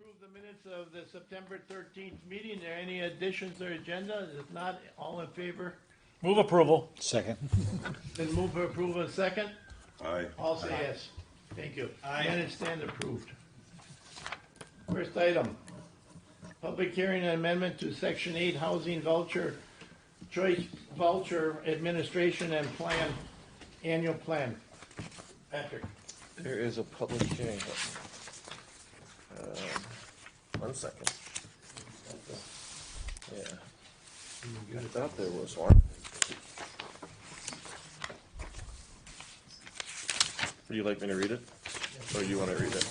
Approve the minutes of the September 13th meeting. Are there any additions or agenda? If not, all in favor? Move approval. Second. Then move for approval in second. Aye. All say yes. Thank you. Aye. Minutes stand approved. First item, public hearing and amendment to Section 8 Housing Voucher, Choice Voucher Administration and Plan, Annual Plan. Patrick. There is a public hearing. 1 second. Yeah. I thought there was one. Would you like me to read it? Or you want to read it?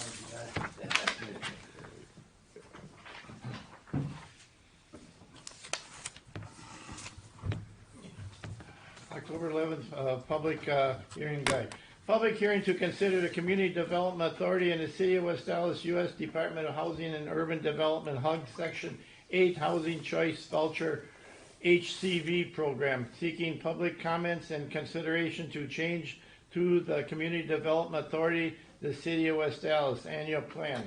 October 11th, public hearing guide. Public hearing to consider the Community Development Authority and the City of West Dallas, U.S. Department of Housing and Urban Development, HUD, Section 8 Housing Choice Voucher HCV Program, seeking public comments and consideration to change to the Community Development Authority, the City of West Dallas Annual Plan.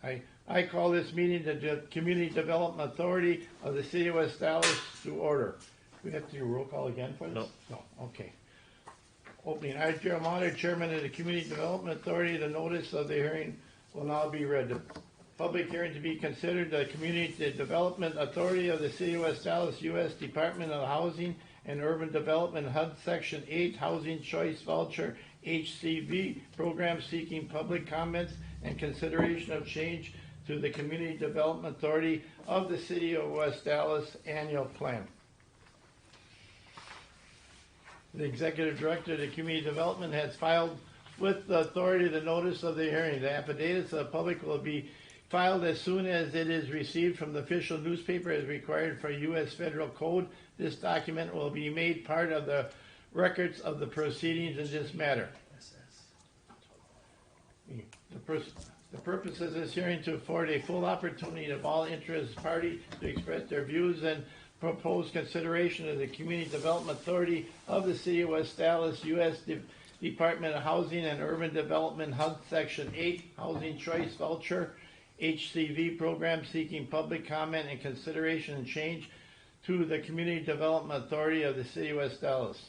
I call this meeting the Community Development Authority of the City of West Dallas to order. We have to do a roll call again for this? No. No, okay. Opening. I, Gerald Monter, Chairman of the Community Development Authority, the notice of the hearing will now be read. The public hearing to be considered the Community Development Authority of the City of West Dallas, U.S. Department of Housing and Urban Development, HUD Section 8 Housing Choice Voucher HCV Program, seeking public comments and consideration of change to the Community Development Authority of the City of West Dallas Annual Plan. The Executive Director of the Community Development has filed with the authority the notice of the hearing. The affidavits of the public will be filed as soon as it is received from the official newspaper as required for U.S. Federal Code. This document will be made part of the records of the proceedings in this matter. The purpose of this hearing to afford a full opportunity of all interested parties to express their views and proposed consideration of the Community Development Authority of the City of West Dallas, U.S. Department of Housing and Urban Development, HUD Section 8 Housing Choice Voucher HCV Program, seeking public comment and consideration and change to the Community Development Authority of the City of West Dallas.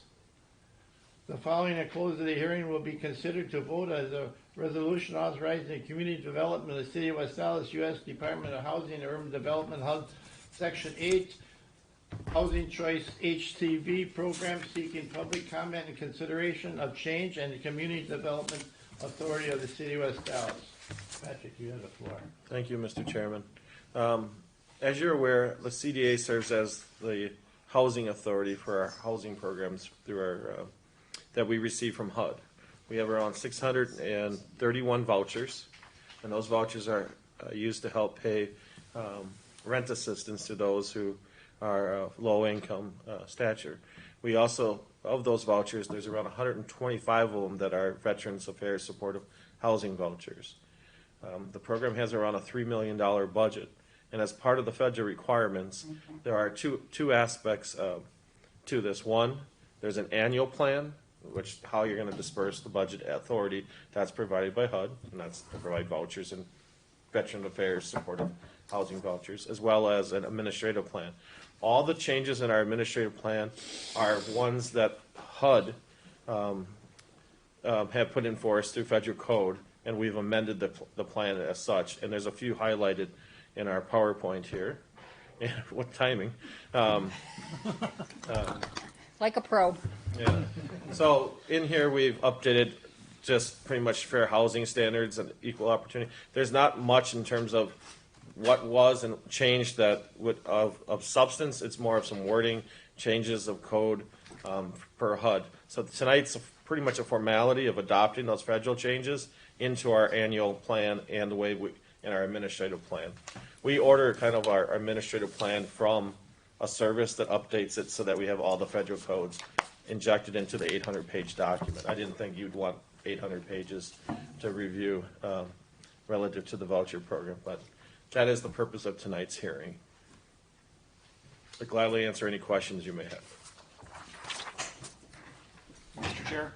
The following at close of the hearing will be considered to vote as a resolution authorizing the Community Development of the City of West Dallas, U.S. Department of Housing and Urban Development, HUD Section 8 Housing Choice HCV Program, seeking public comment and consideration of change, and the Community Development Authority of the City of West Dallas. Patrick, you have the floor. Thank you, Mr. Chairman. As you're aware, the CDA serves as the housing authority for our housing programs through our that we receive from HUD. We have around 631 vouchers, and those vouchers are used to help pay rent assistance to those who are low income stature. We also, of those vouchers, there's around 125 of them that are Veterans Affairs Supportive Housing vouchers. The program has around a $3 million budget, and as part of the federal requirements, there are two aspects to this. One, there's an annual plan, which how you're going to disperse the budget authority. That's provided by HUD, and that's to provide vouchers and Veteran Affairs Supportive Housing vouchers, as well as an administrative plan. All the changes in our administrative plan are ones that HUD have put in force through federal code, and we've amended the plan as such. And there's a few highlighted in our PowerPoint here. And what timing? Like a pro. Yeah. So in here we've updated just pretty much fair housing standards and equal opportunity. There's not much in terms of what was and changed that of substance. It's more of some wording, changes of code per HUD. So tonight's pretty much a formality of adopting those federal changes into our annual plan and the way in our administrative plan. We order kind of our administrative plan from a service that updates it so that we have all the federal codes injected into the 800-page document. I didn't think you'd want 800 pages to review relative to the voucher program, but that is the purpose of tonight's hearing. I'd gladly answer any questions you may have. Mr. Chair?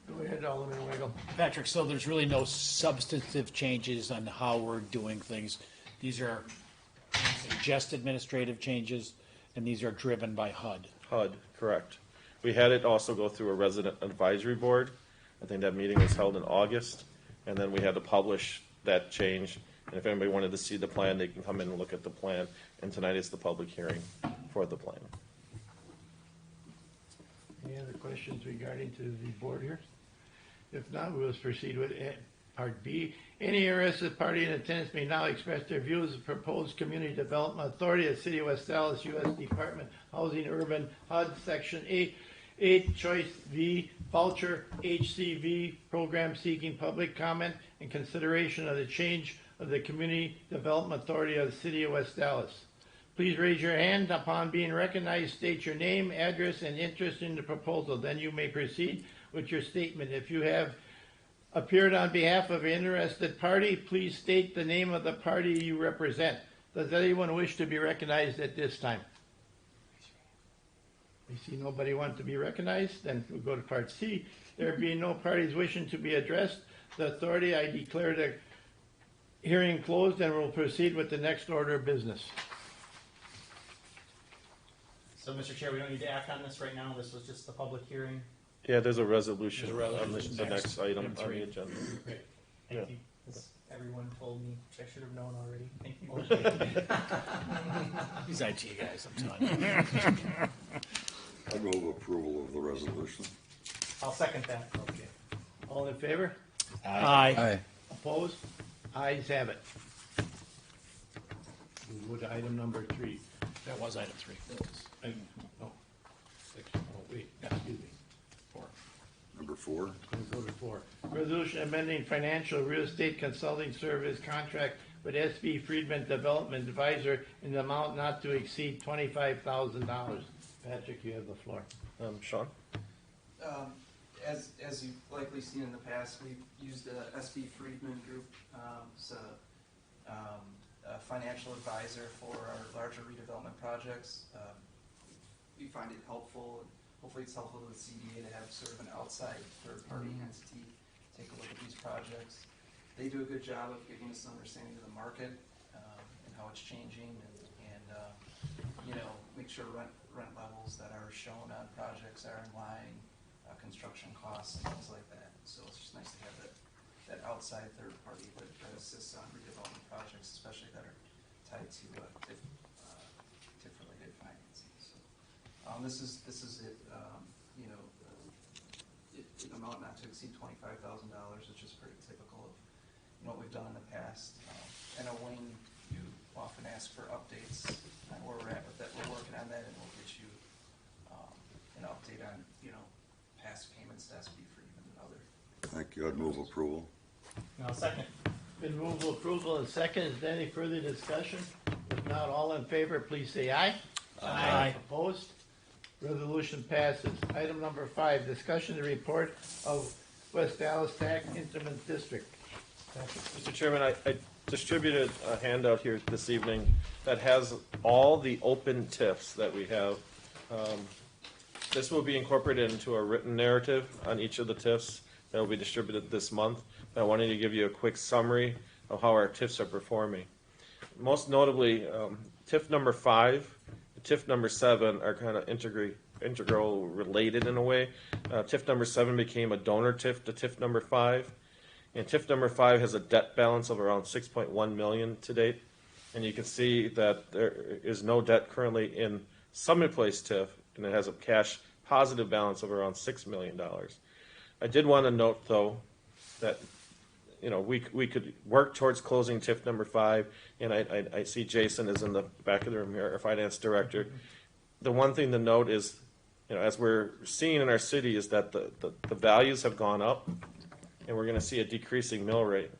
Go Go ahead, Alderman Weigel. Patrick, so there's really no substantive changes on how we're doing things. These are just administrative changes, and these are driven by HUD. HUD, correct. We had it also go through a resident advisory board. I think that meeting was held in August, and then we had to publish that change. And if anybody wanted to see the plan, they can come in and look at the plan. And tonight is the public hearing for the plan. Any other questions regarding to the board here? If not, we will proceed with Part B. Any interested party in attendance may now express their views of proposed Community Development Authority of the City of West Dallas, U.S. Department Housing Urban HUD Section 8 Choice V Voucher HCV Program seeking public comment and consideration of the change of the Community Development Authority of the City of West Dallas. Please raise your hand. Upon being recognized, state your name, address, and interest in the proposal. Then you may proceed with your statement. If you have appeared on behalf of an interested party, please state the name of the party you represent. Does anyone wish to be recognized at this time? We see nobody want to be recognized, then we'll go to Part C. There being no parties wishing to be addressed, the authority, I declare the hearing closed and we'll proceed with the next order of business. So, Mr. Chair, we don't need to act on this right now. This was just the public hearing. Yeah, there's a resolution There's a resolution on the next item on the agenda. Great. Yeah. Thank you. As everyone told me, I should have known already. Thank you. These IT guys, I'm telling you. I move approval of the resolution. I'll second that. Okay. All in favor? Aye. Opposed? Ayes have it. We'll go to item number 3. That was item 3. No. 6. Oh, wait, excuse me. 4. Number 4. We'll go to 4. Resolution amending financial real estate consulting service contract with SB Friedman Development Advisor in the amount not to exceed $25,000. Patrick, you have the floor. Sean? As you've likely seen in the past, we've used the SB Friedman Group as a financial advisor for our larger redevelopment projects. We find it helpful, and hopefully it's helpful to the CDA to have sort of an outside third-party entity take a look at these projects. They do a good job of giving us an understanding of the market and how it's changing, and make sure rent levels that are shown on projects are in line, construction costs and things like that. So it's just nice to have that outside third party that assists on redevelopment projects, especially that are tied to TIF-related financing. So this is it. An amount not to exceed $25,000, which is pretty typical of what we've done in the past. I know, Wayne, you often ask for updates on where we're at with that. We're working on that, and we'll get you an update on past payments to SB Freeman and other. Thank you. I'd move approval. No, second. Been moved for approval and second. Is there any further discussion? If not, all in favor, please say aye. Aye. Opposed? Resolution passes. Item number 5, discussion and report of West Dallas Tax Increment District. Mr. Chairman, I distributed a handout here this evening that has all the open TIFs that we have. This will be incorporated into a written narrative on each of the TIFs that will be distributed this month. I wanted to give you a quick summary of how our TIFs are performing. Most notably, TIF number 5, TIF number 7 are kind of integral related in a way. TIF number 7 became a donor TIF to TIF number 5. And TIF number 5 has a debt balance of around $6.1 million to date. And you can see that there is no debt currently in Summit Place TIF, and it has a cash positive balance of around $6 million. I did want to note, though, that we could work towards closing TIF number 5, and I see Jason is in the back of the room here, our finance director. The one thing to note is, as we're seeing in our city, is that the values have gone up, and we're going to see a decreasing mill rate.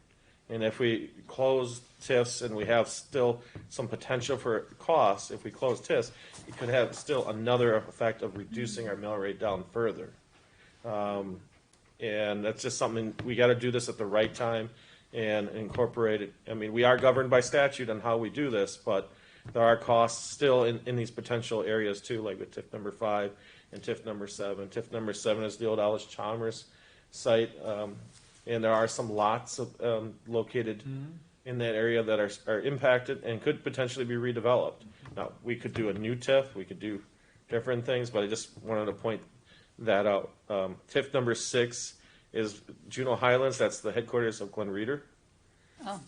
And if we close TIFs and we have still some potential for costs, if we close TIFs, it could have still another effect of reducing our mill rate down further. And that's just something, we got to do this at the right time and incorporate it. I mean, we are governed by statute on how we do this, but there are costs still in these potential areas too, like with TIF number 5 and TIF number 7. TIF number 7 is the old Alice Chalmers site, and there are some lots located in that area that are impacted and could potentially be redeveloped. Now, we could do a new TIF, we could do different things, but I just wanted to point that out. TIF number 6 is Juneau Highlands. That's the headquarters of Glen Reeder. Oh,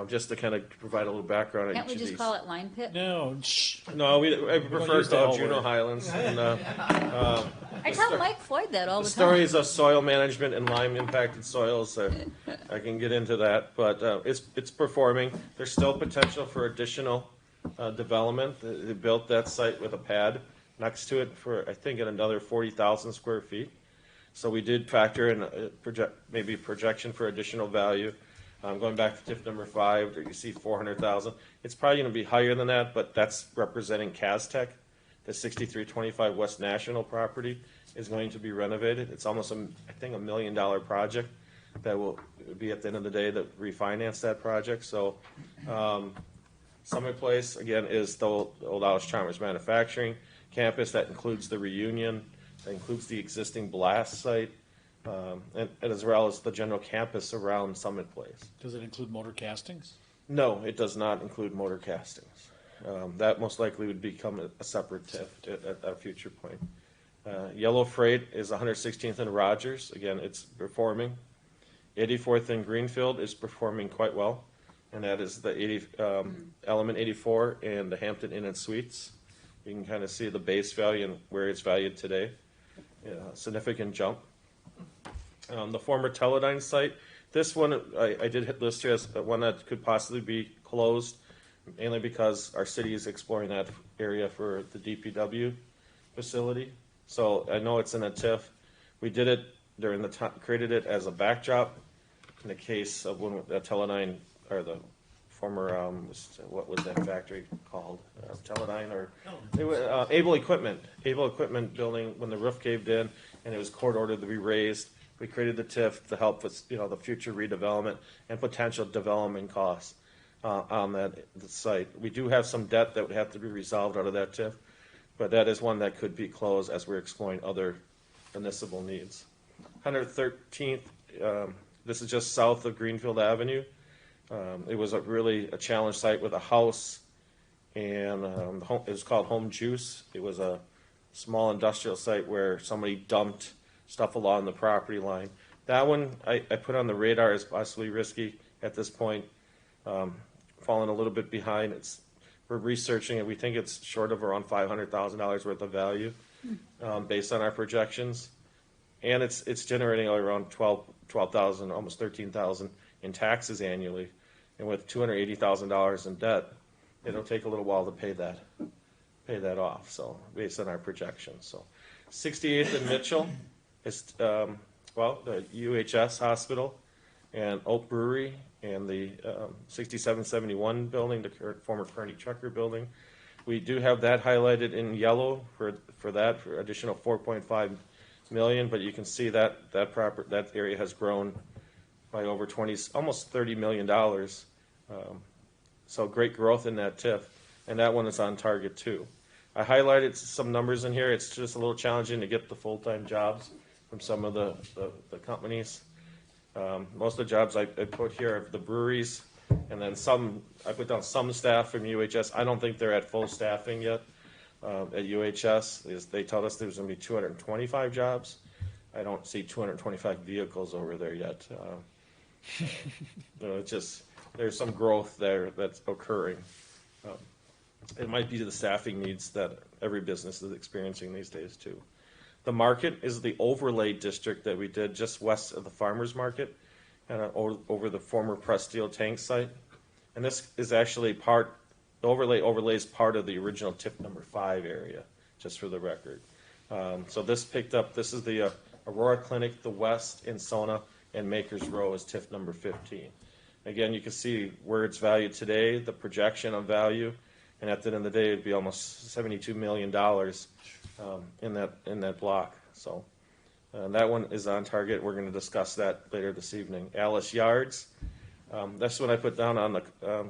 Just to kind of provide a little background on can't each we of just these. call it Lime Pit? No, shh. No, I prefer use to the call whole Juneau word. Highlands. And, I tell Mike Floyd that all the the time. stories of soil management and lime impacted soils, I can get into that, but it's performing. There's still potential for additional development. They built that site with a pad next to it for, I think, another 40,000 square feet. So we did factor in maybe projection for additional value. Going back to TIF number 5, there you see 400,000. It's probably going to be higher than that, but that's representing Castech. The 6325 West National property is going to be renovated. It's almost, I think, $1 million project that will be at the end of the day that refinance that project. So Summit Place, again, is the old Alice Chalmers Manufacturing campus. That includes the Reunion. That includes the existing Blast site, and as well as the general campus around Summit Place. Does it include motor castings? No, it does not include motor castings. That most likely would become a separate TIF at a future point. Yellow Freight is 116th and Rogers. Again, it's performing. 84th and Greenfield is performing quite well, and that is the Element 84 and the Hampton Inn and Suites. You can kind of see the base value and where it's valued today. Significant jump. The former Teledyne site, this one I did list here as one that could possibly be closed, mainly because our city is exploring that area for the DPW facility. So I know it's in a TIF. We did it during the time, created it as a backdrop in the case of when the Teledyne, or the former, what was that factory called? Teledyne, or it was, Able Equipment building, when the roof caved in and it was court ordered to be raised. We created the TIF to help with, the future redevelopment and potential development costs on the site. We do have some debt that would have to be resolved out of that TIF, but that is one that could be closed as we're exploring other municipal needs. 113th, this is just south of Greenfield Avenue. It was really a challenge site with a house, and it was called Home Juice. It was a small industrial site where somebody dumped stuff along the property line. That one I put on the radar as possibly risky at this point. Falling a little bit behind. We're researching it. We think it's short of around $500,000 worth of value based on our projections, and it's generating around 12,000, almost 13,000 in taxes annually, and with $280,000 in debt, it'll take a little while to pay that off. So based on our projections, so 68th and Mitchell is the UHS hospital and Oak Brewery and the 6771 building, the former Kearney Trucker building. We do have that highlighted in yellow for additional 4.5 million, but you can see that area has grown by over almost $30 million. So great growth in that TIF, and that one is on target too. I highlighted some numbers in here. It's just a little challenging to get the full-time jobs from some of the companies. Most of the jobs I put here are the breweries, and then I put down some staff from UHS. I don't think they're at full staffing yet at UHS. They told us there's going to be 225 jobs. I don't see 225 vehicles over there yet. It's just, there's some growth there that's occurring. It might be the staffing needs that every business is experiencing these days too. The market is the overlay district that we did just west of the farmers market and over the former Press Steel tank site. And this is actually the overlay is part of the original TIF number 5 area, just for the record. So this is the Aurora Clinic, the West, Insona, and Makers Row is TIF number 15. Again, you can see where it's valued today, the projection of value, and at the end of the day, it'd be almost $72 million in that block. So that one is on target. We're going to discuss that later this evening. Alice Yards, that's what I put down on the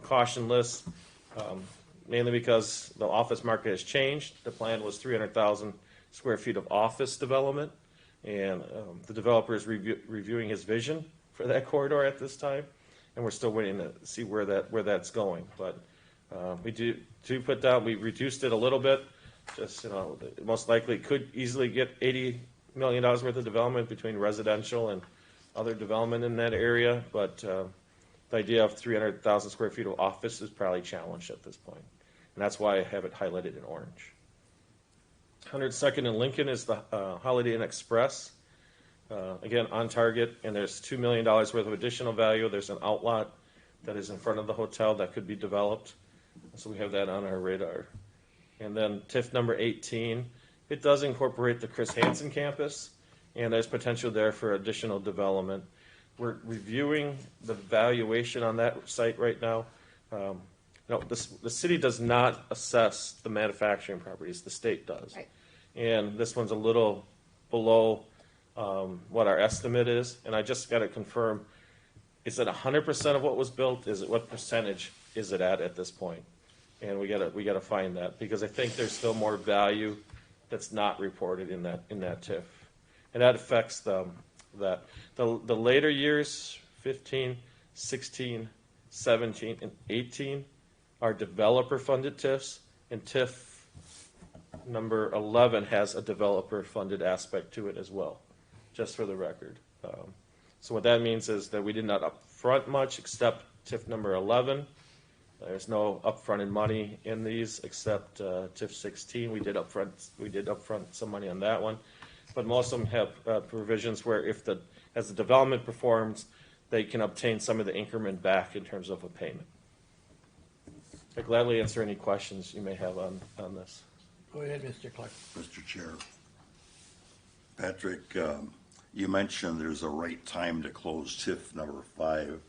caution list, mainly because the office market has changed. The plan was 300,000 square feet of office development. And the developer is reviewing his vision for that corridor at this time, and we're still waiting to see where that's going. But we do put down, we reduced it a little bit. Just, most likely could easily get $80 million worth of development between residential and other development in that area. But the idea of 300,000 square feet of office is probably challenged at this point. And that's why I have it highlighted in orange. 102nd and Lincoln is the Holiday Inn Express. Again, on target, and there's $2 million worth of additional value. There's an outlot that is in front of the hotel that could be developed. So we have that on our radar. And then TIF number 18, it does incorporate the Chris Hansen campus, and there's potential there for additional development. We're reviewing the valuation on that site right now. The city does not assess the manufacturing properties, the state does. Right. And this one's a little below what our estimate is, and I just got to confirm, is it 100% of what was built? What percentage is it at this point? And we gotta find that, because I think there's still more value that's not reported in that TIF, and that affects the later years, 15, 16, 17, and 18 are developer funded TIFs, and TIF number 11 has a developer funded aspect to it as well, just for the record. So what that means is that we did not upfront much except TIF number 11. There's no upfronted money in these except TIF 16. We did upfront some money on that one, but most of them have provisions where as the development performs, they can obtain some of the increment back in terms of a payment. I'd gladly answer any questions you may have on this. Go ahead, Mr. Clark. Mr. Chair. Patrick, you mentioned there's a right time to close TIF number 5.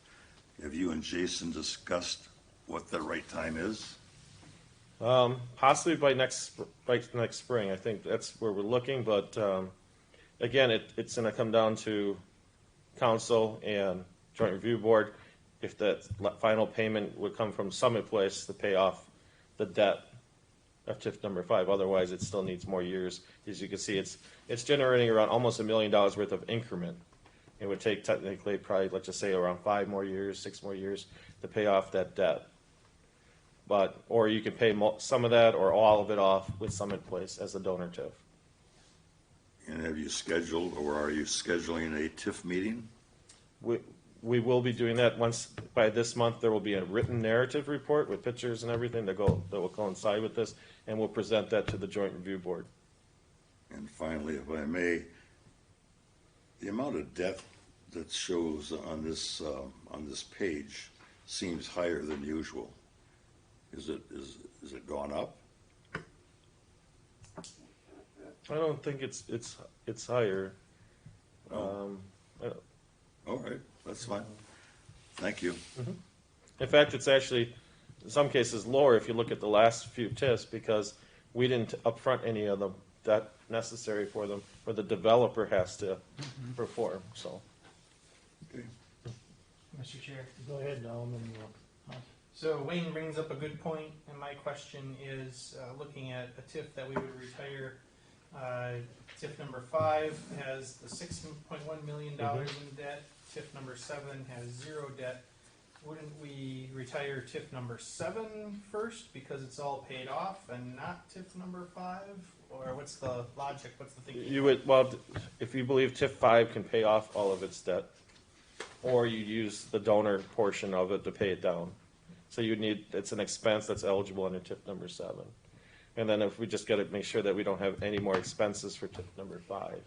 Have you and Jason discussed what the right time is? Possibly by next spring. I think that's where we're looking, but again, it's going to come down to council and joint review board. If that final payment would come from Summit Place to pay off the debt of TIF number 5. Otherwise, it still needs more years. As you can see, it's generating around almost $1 million worth of increment. It would take technically probably, let's just say, around 5 more years, 6 more years to pay off that debt. Or you can pay some of that or all of it off with Summit Place as a donor TIF. And have you scheduled, or are you scheduling a TIF meeting? We will be doing that once. By this month, there will be a written narrative report with pictures and everything that will coincide with this, and we'll present that to the joint review board. And finally, if I may, the amount of debt that shows on this page seems higher than usual. Is it gone up? I don't think it's higher. All right, that's fine. Thank you. In fact, it's actually in some cases lower if you look at the last few TIFs, because we didn't upfront any of the debt necessary for them, where the developer has to perform. So, Okay. Mr. Chair. Go ahead, Alderman. So Wayne brings up a good point, and my question is, looking at a TIF that we would retire, TIF number 5 has the $6.1 million in debt. TIF number 7 has 0 debt. Wouldn't we retire TIF number 7 first because it's all paid off, and not TIF number 5? Or what's the logic? What's the thinking? you would, well, if you believe TIF 5 can pay off all of its debt, or you use the donor portion of it to pay it down. So it's an expense that's eligible under TIF number 7. And then if we just got to make sure that we don't have any more expenses for TIF number 5.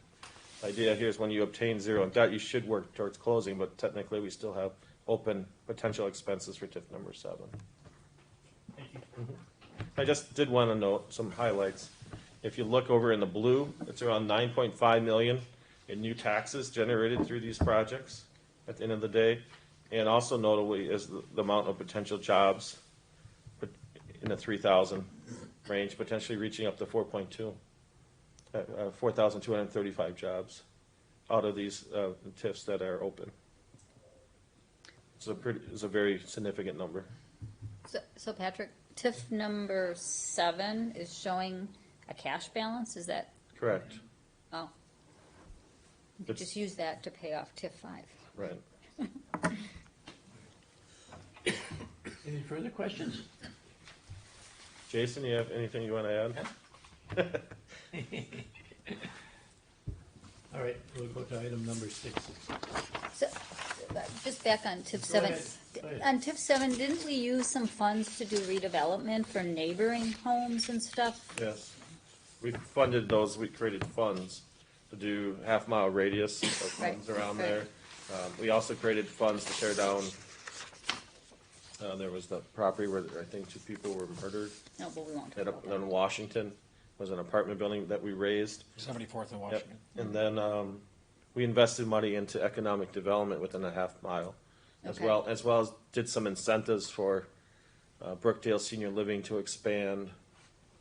The idea here is when you obtain 0 in debt, you should work towards closing, but technically we still have open potential expenses for TIF number 7. Thank you. I just did want to note some highlights. If you look over in the blue, it's around $9.5 million in new taxes generated through these projects at the end of the day. And also notably is the amount of potential jobs in the 3,000 range, potentially reaching up to 4,235 jobs out of these TIFs that are open. It's a very significant number. So Patrick, TIF number 7 is showing a cash balance, is that? Correct. Oh, You could just use that to pay off TIF 5. Right. Any further questions? Jason, you have anything you want to add? All right, we'll go to item number 6. So, just back on TIF Go 7. ahead. Go ahead. On TIF 7, didn't we use some funds to do redevelopment for neighboring homes and stuff? Yes. We funded those, we created funds to do half-mile radius of Right, homes around right. there. We also created funds to tear down, there was the property where I think 2 people were murdered. No, but we won't talk about In that. Washington, was an apartment building that we raised. 74th in Yep. Washington. And then we invested money into economic development within a half mile, as Okay. well as did some incentives for Brookdale Senior Living to expand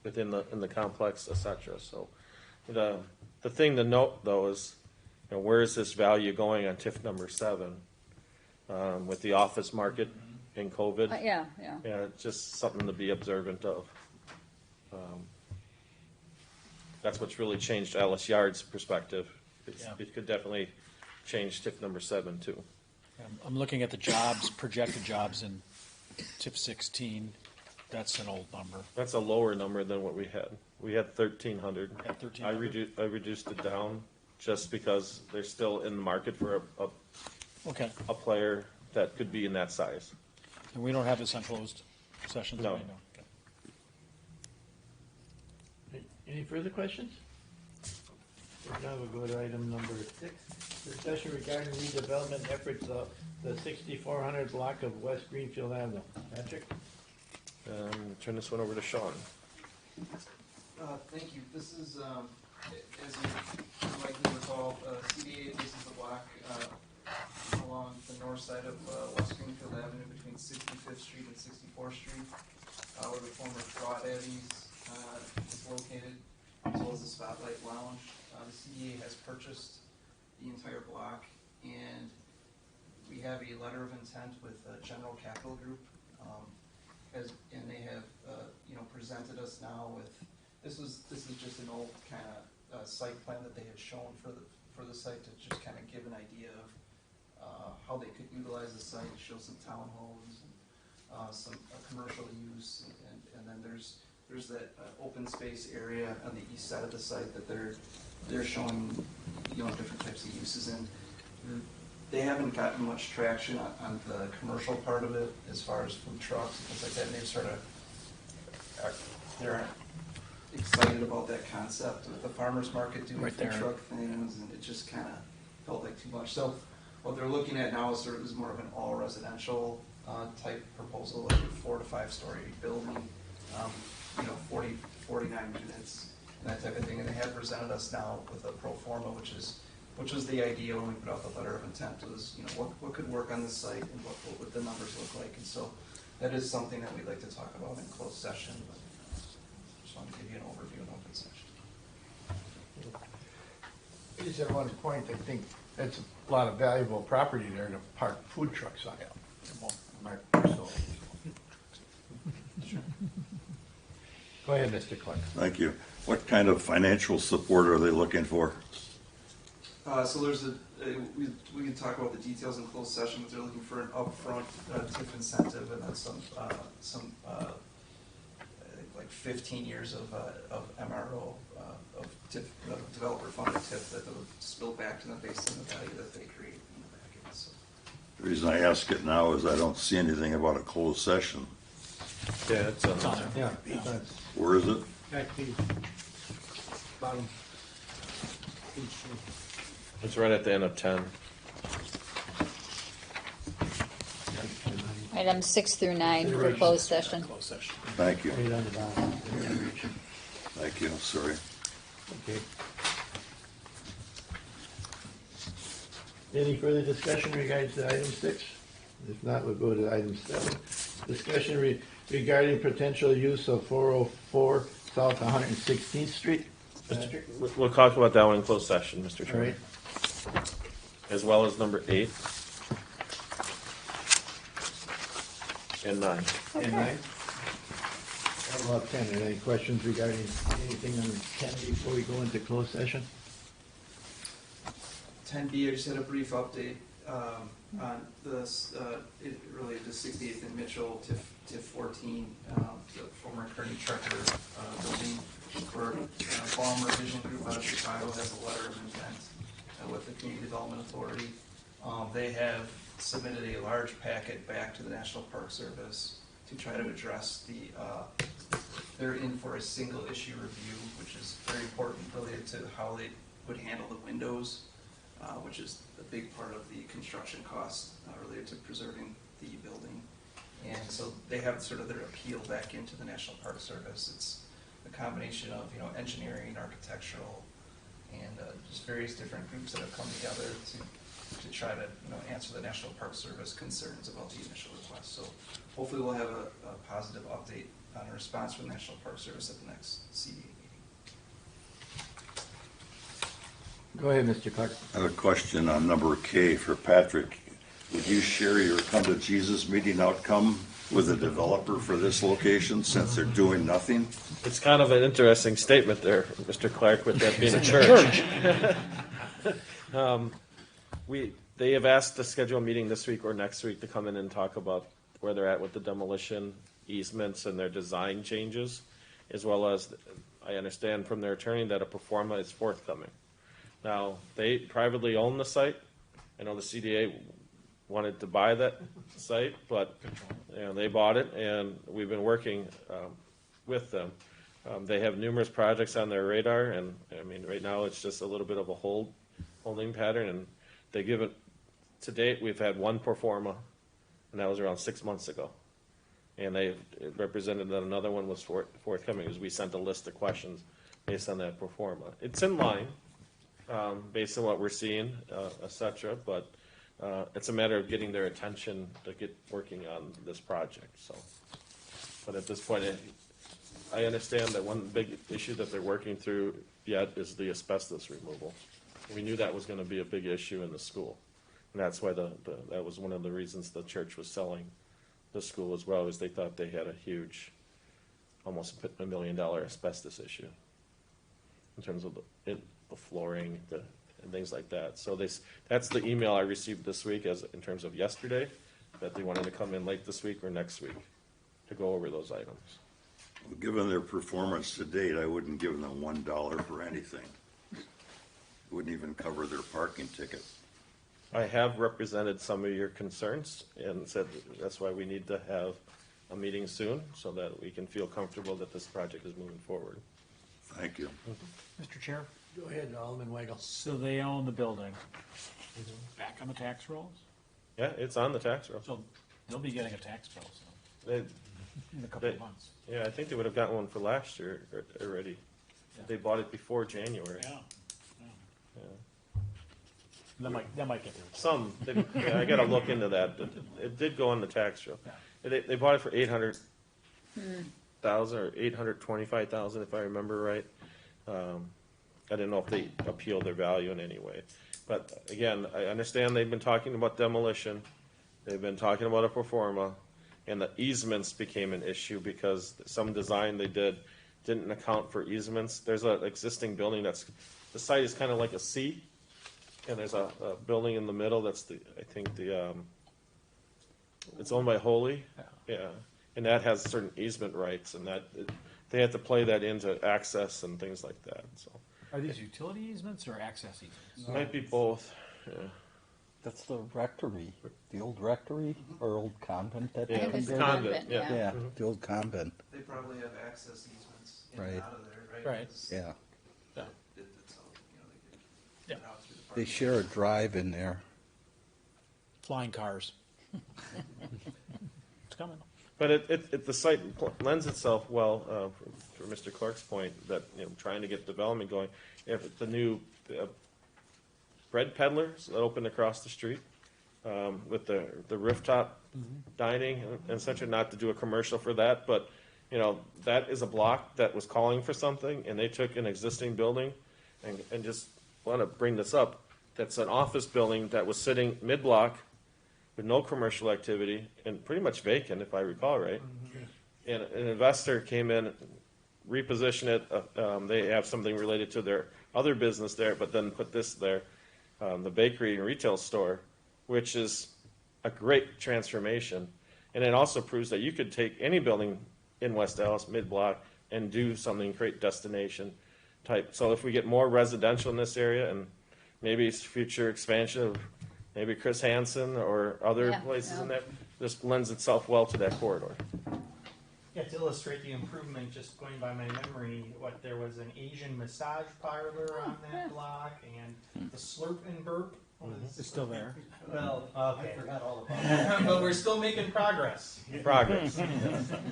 within the complex, etc. So the thing to note though is, where is this value going on TIF number 7 with the office market in COVID? Yeah. Yeah, it's just something to be observant of. That's what's really changed Alice Yard's perspective. Yeah. It could definitely change TIF number 7 too. I'm looking at the jobs, projected jobs in TIF 16. That's an old number. That's a lower number than what we had. We had 1,300. Yeah, 1,300. I reduced it down just because they're still in the market for Okay. a player that could be in that size. And we don't have this on closed session No. tonight? Okay. Any further questions? If not, we'll go to item number 6. Discussion regarding redevelopment efforts of the 6400 block of West Greenfield Avenue. Patrick? Turn this one over to Sean. Thank you. This is, as you likely recall, CDA faces the block along the north side of West Greenfield Avenue between 65th Street and 64th Street, where the former Crawdaddy's is located, as well as the Spotlight Lounge. The CDA has purchased the entire block, and we have a letter of intent with General Capital Group, and they have presented us now with this is just an old kind of site plan that they had shown for the site to just kind of give an idea of how they could utilize the site, show some townhomes, and some commercial use, and then there's that open space area on the east side of the site that they're showing different types of uses in. They haven't gotten much traction on the commercial part of it as far as food trucks and things like that. And they've sort of they're excited about that concept of the farmers market doing Right food there. truck things, and it just kind of felt like too much. So what they're looking at now is more of an all residential type proposal, like a 4 to 5 story building, 49 units, and that type of thing. And they have presented us now with a pro forma, which was the idea when we put out the letter of intent, was what could work on this site and what would the numbers look like. And so that is something that we'd like to talk about in closed session, but just wanted to give you an overview in open session. Just at one point, I think that's a lot of valuable property there to park food trucks on. My personal. Go ahead, Mr. Clark. Thank you. What kind of financial support are they looking for? So there's we can talk about the details in closed session, but they're looking for an upfront TIF incentive, and then some I think like 15 years of MRO of TIF, developer funded TIF that will spill back to them based on the value that they create in the back end. So. The reason I ask it now is I don't see anything about a closed session. Yeah, it's It's on there. Yeah, that's Where is it? back to bottom. It's right at the end of 10. Items 6 through 9 for closed session. Closed session. Thank you. Right on the bottom. Thank you. Sorry. Okay. Any further discussion regarding to item 6? If not, we'll go to item 7. Discussion regarding potential use of 404 South 116th Street. We'll talk about that one in closed session, Mr. All Chairman. right. As well as number 8 and 9. And 9? I love 10. Are there any questions regarding anything on 10 before we go into closed session? 10B, I just had a brief update on this, related to 68th and Mitchell, TIF 14, the former Kearney Trucker building, where Balmer Vision Group out of Chicago has a letter of intent with the Community Development Authority. They have submitted a large packet back to the National Park Service to try to address they're in for a single issue review, which is very important related to how they would handle the windows, which is a big part of the construction cost related to preserving the building. And so they have sort of their appeal back into the National Park Service. It's a combination of, engineering, architectural, and just various different groups that have come together to try to, answer the National Park Service concerns about the initial request. So hopefully we'll have a positive update on a response from the National Park Service at the next CDA meeting. Go ahead, Mr. Clark. I have a question on number K for Patrick. Would you share your come to Jesus meeting outcome with the developer for this location since they're doing nothing? It's kind of an interesting statement there, Mr. Clark, with that being a church. They have asked to schedule a meeting this week or next week to come in and talk about where they're at with the demolition easements and their design changes, as well as I understand from their attorney that a pro forma is forthcoming. Now, they privately own the site. I know the CDA wanted to buy that site, but they bought it, and we've been working with them. They have numerous projects on their radar, and right now it's just a little bit of a holding pattern, and they give it, to date, we've had one pro forma, and that was around 6 months ago. And they represented that another one was forthcoming, as we sent a list of questions based on that pro forma. It's in line, based on what we're seeing, et cetera, but it's a matter of getting their attention to get working on this project. So, but at this point, I understand that one big issue that they're working through yet is the asbestos removal. We knew that was going to be a big issue in the school, and that's why that was one of the reasons the church was selling the school as well, is they thought they had a huge, almost $1 million asbestos issue in terms of the flooring, and things like that. So that's the email I received this week, as in terms of yesterday, that they wanted to come in late this week or next week to go over those items. Well, given their performance to date, I wouldn't give them $1 for anything. It wouldn't even cover their parking ticket. I have represented some of your concerns and said that's why we need to have a meeting soon so that we can feel comfortable that this project is moving forward. Thank you. Mr. Chair? Go ahead, Alderman Weigel. So they own the building. Back on the tax rolls? Yeah, it's on the tax roll. So they'll be getting a tax bill, so, They, in a couple of months. yeah, I think they would have gotten one for last year already. Yeah. They bought it before January. Yeah. Yeah. That might get there. Some, I got to look into that. It did go on the tax roll. They bought it for $800,000 or $825,000, if I remember right. I didn't know if they appealed their value in any way. But again, I understand they've been talking about demolition. They've been talking about a pro forma, and the easements became an issue because some design they didn't account for easements. There's an existing building the site is kind of like a C, and there's a building in the middle that's it's owned by Holy, yeah, and that has certain easement rights, and they have to play that into access and things like that. So Are these utility easements or access easements? it might be both. Yeah. That's the rectory, the old rectory or old convent that Yeah, I think they it's the converted? convent, convent, yeah. Yeah, the old convent, They probably have access easements in and Right. out of there, right? Right. Because yeah. it's all, they Yeah. get out through the They parking share a drive in there. Flying cars. It's coming. But the site lends itself well, for Mr. Clark's point, that trying to get development going. If the new bread peddlers that opened across the street with the rooftop dining and such, and not to do a commercial for that, but that is a block that was calling for something, and they took an existing building, and just want to bring this up. That's an office building that was sitting mid-block with no commercial activity and pretty much vacant, if I recall right. And an investor came in, repositioned it. They have something related to their other business there, but then put this there. the bakery and retail store, which is a great transformation. And it also proves that you could take any building in West Dallas, mid-block, and do something, create destination type. So if we get more residential in this area and maybe future expansion of maybe Chris Hansen or other Yeah, places yeah. in there, this lends itself well to that corridor. Yeah, to illustrate the improvement, just going by my memory, there was an Asian massage parlor on that block, and the Slurp and Burp was. It's still there. Well, okay. I forgot all about that. But we're still making progress, Progress. is my point.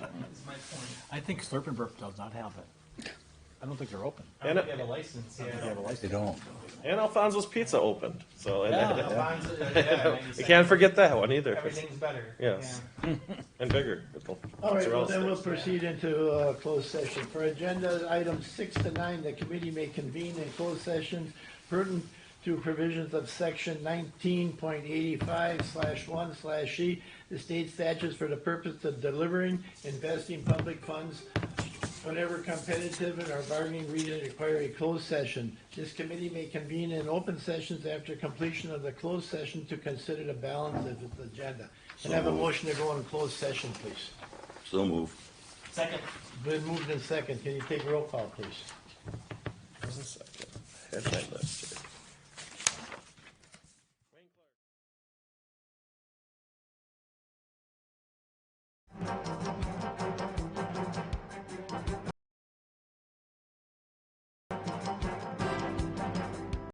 I think Slurp and Burp does not have it. I don't think they're open. I don't think they have a license, They have a yeah. They license. don't. And Alfonso's Pizza opened. So Yeah. Alfonso, yeah, you can't forget that one either. Everything's better. Yes. Yeah. And bigger. with the All right, well, mozzarella then we'll sticks. proceed into closed session. For agenda items 6 to 9, the committee may convene in closed sessions pertinent to provisions of section 19.85/1/E, the state statutes for the purpose of delivering, investing public funds whenever competitive and or bargaining reasons require a closed session. This committee may convene in open sessions after completion of the closed session to consider the balance of its agenda. And have a motion to go in closed session, please. So move. Second. Been moved in second. Can you take roll call, please? Just a second. I had my list here. Wayne Clark.